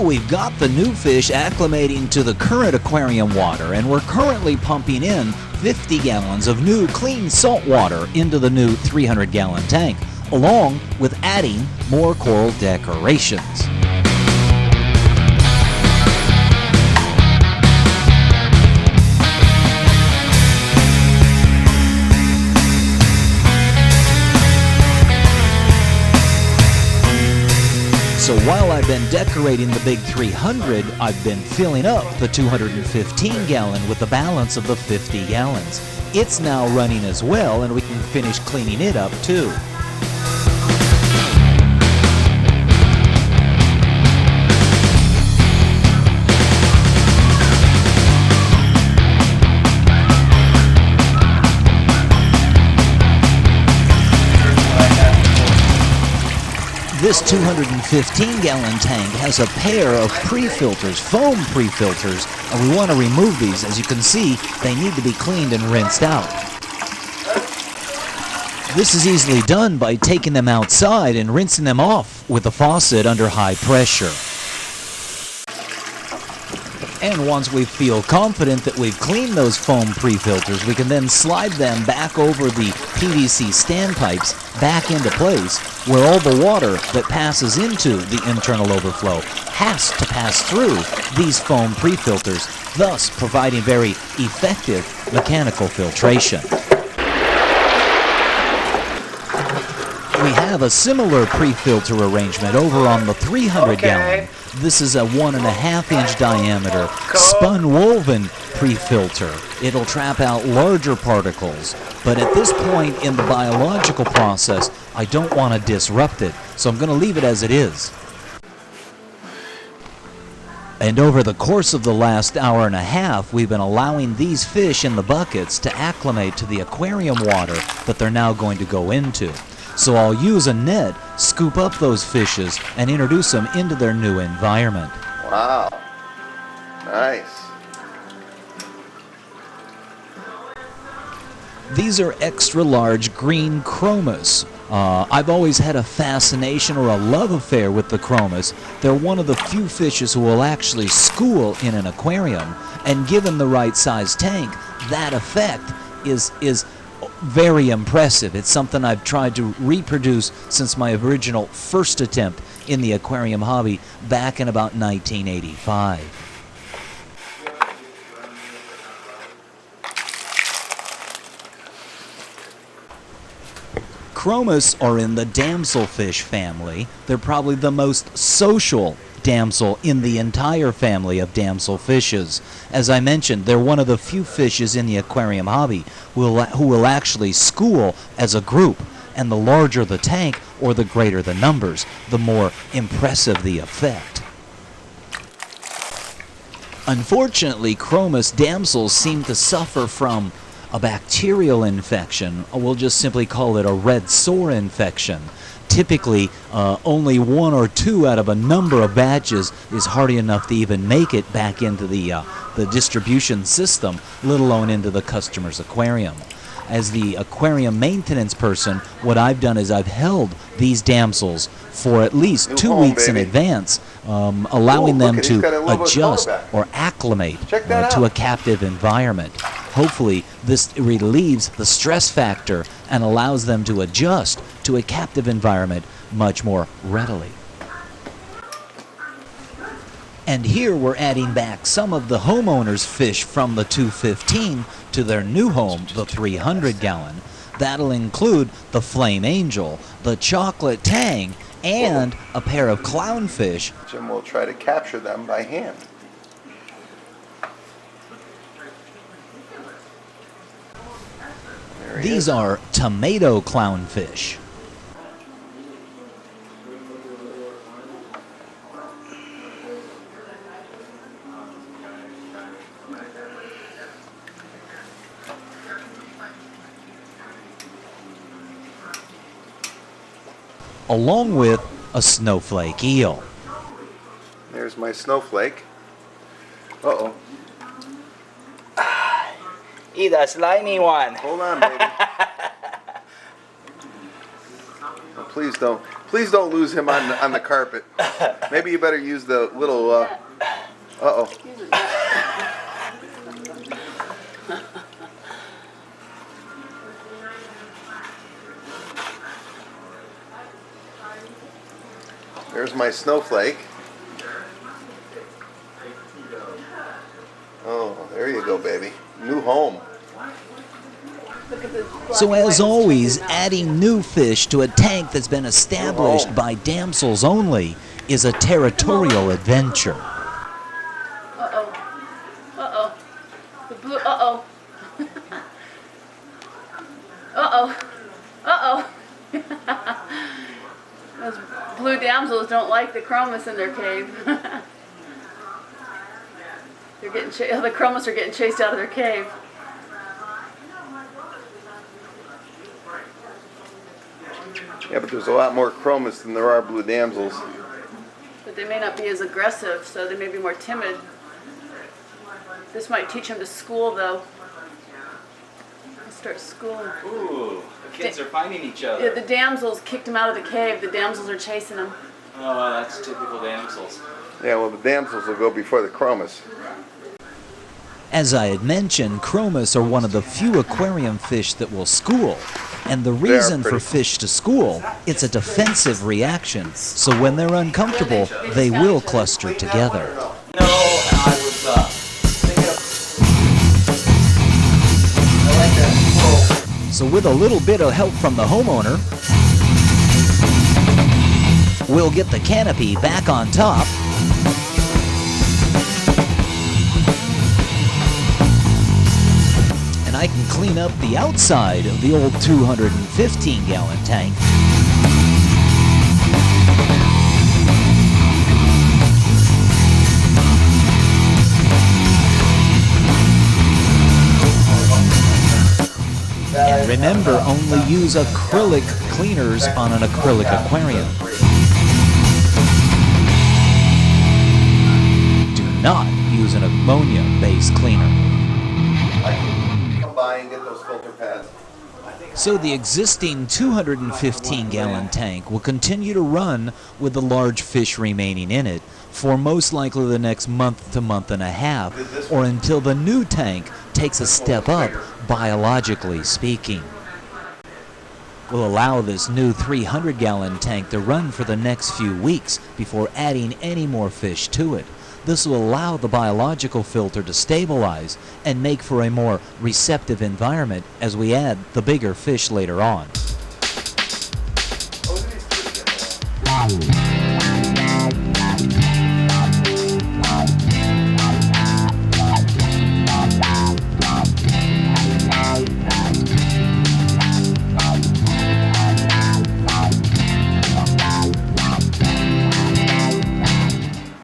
we've got the new fish acclimating to the current aquarium water, and we're currently pumping in 50 gallons of new clean salt water into the new 300-gallon tank, along with adding more coral decorations. So while I've been decorating the big 300, I've been filling up the 215-gallon with the balance of the 50 gallons. It's now running as well, and we can finish cleaning it up too. This 215-gallon tank has a pair of pre-filters, foam pre-filters, and we want to remove these. As you can see, they need to be cleaned and rinsed out. This is easily done by taking them outside and rinsing them off with a faucet under high pressure. And once we feel confident that we've cleaned those foam pre-filters, we can then slide them back over the PVC standpipes back into place, where all the water that passes into the internal overflow has to pass through these foam pre-filters, thus providing very effective mechanical filtration. We have a similar pre-filter arrangement over on the 300-gallon. This is a 1.5-inch diameter spun woven pre-filter. It'll trap out larger particles, but at this point in the biological process, I don't want to disrupt it, so I'm going to leave it as it is. And over the course of the last hour and a half, we've been allowing these fish in the buckets to acclimate to the aquarium water that they're now going to go into. So I'll use a net, scoop up those fishes, and introduce them into their new environment. Wow. Nice. These are extra large green chromis. I've always had a fascination or a love affair with the chromis. They're one of the few fishes who will actually school in an aquarium, and given the right size tank, that effect is very impressive. It's something I've tried to reproduce since my original first attempt in the aquarium hobby back in about 1985. Chromis are in the damselfish family. They're probably the most social damsel in the entire family of damselfishes. As I mentioned, they're one of the few fishes in the aquarium hobby who will actually school as a group, and the larger the tank or the greater the numbers, the more impressive the effect. Unfortunately, chromis damsels seem to suffer from a bacterial infection, or we'll just simply call it a red sore infection. Typically, only 1 or 2 out of a number of batches is hardy enough to even make it back into the distribution system, let alone into the customer's aquarium. As the aquarium maintenance person, what I've done is I've held these damsels for at least 2 weeks in advance, allowing them to adjust or acclimate to a captive environment. Hopefully, this relieves the stress factor and allows them to adjust to a captive environment much more readily. And here we're adding back some of the homeowner's fish from the 215 to their new home, the 300-gallon. That'll include the flame angel, the chocolate tang, and a pair of clownfish. Jim will try to capture them by hand. These are tomato clownfish. Along with a snowflake eel. There's my snowflake. Uh-oh. Eat a slimy one. Hold on, baby. Oh, please don't lose him on the carpet. Maybe you better use the little, uh-oh. There's my snowflake. Oh, there you go, baby. New home. So as always, adding new fish to a tank that's been established by damsels only is a territorial adventure. Uh-oh. Uh-oh. The blue, uh-oh. Uh-oh. Uh-oh. Those blue damsels don't like the chromis in their cave. They're getting the chromis are getting chased out of their cave. Yeah, but there's a lot more chromis than there are blue damsels. But they may not be as aggressive, so they may be more timid. This might teach them to school, though. They'll start schooling. Ooh, the kids are finding each Yeah, other. the damsels kicked them out of the cave. The damsels are chasing them. Oh, that's typical damsels. Yeah, well, the damsels will go before the chromis. As I had mentioned, chromis are one of the few aquarium fish that will school. And the reason for pretty. fish to school, it's a defensive reaction. So when they're uncomfortable, they will cluster together. No, I was thinking of... I like that. So with a little bit of help from the homeowner, we'll get the canopy back on top. And I can clean up the outside of the old 215-gallon tank. And remember, only use acrylic cleaners on an acrylic aquarium. Do not use an ammonia-based cleaner. I can come by and get those filter pads. So the existing 215-gallon tank will continue to run with the large fish remaining in it for most likely the next month to month and a half, or until the new tank takes a step up, biologically speaking. We'll allow this new 300-gallon tank to run for the next few weeks before adding any more fish to it. This will allow the biological filter to stabilize and make for a more receptive environment as we add the bigger fish later on.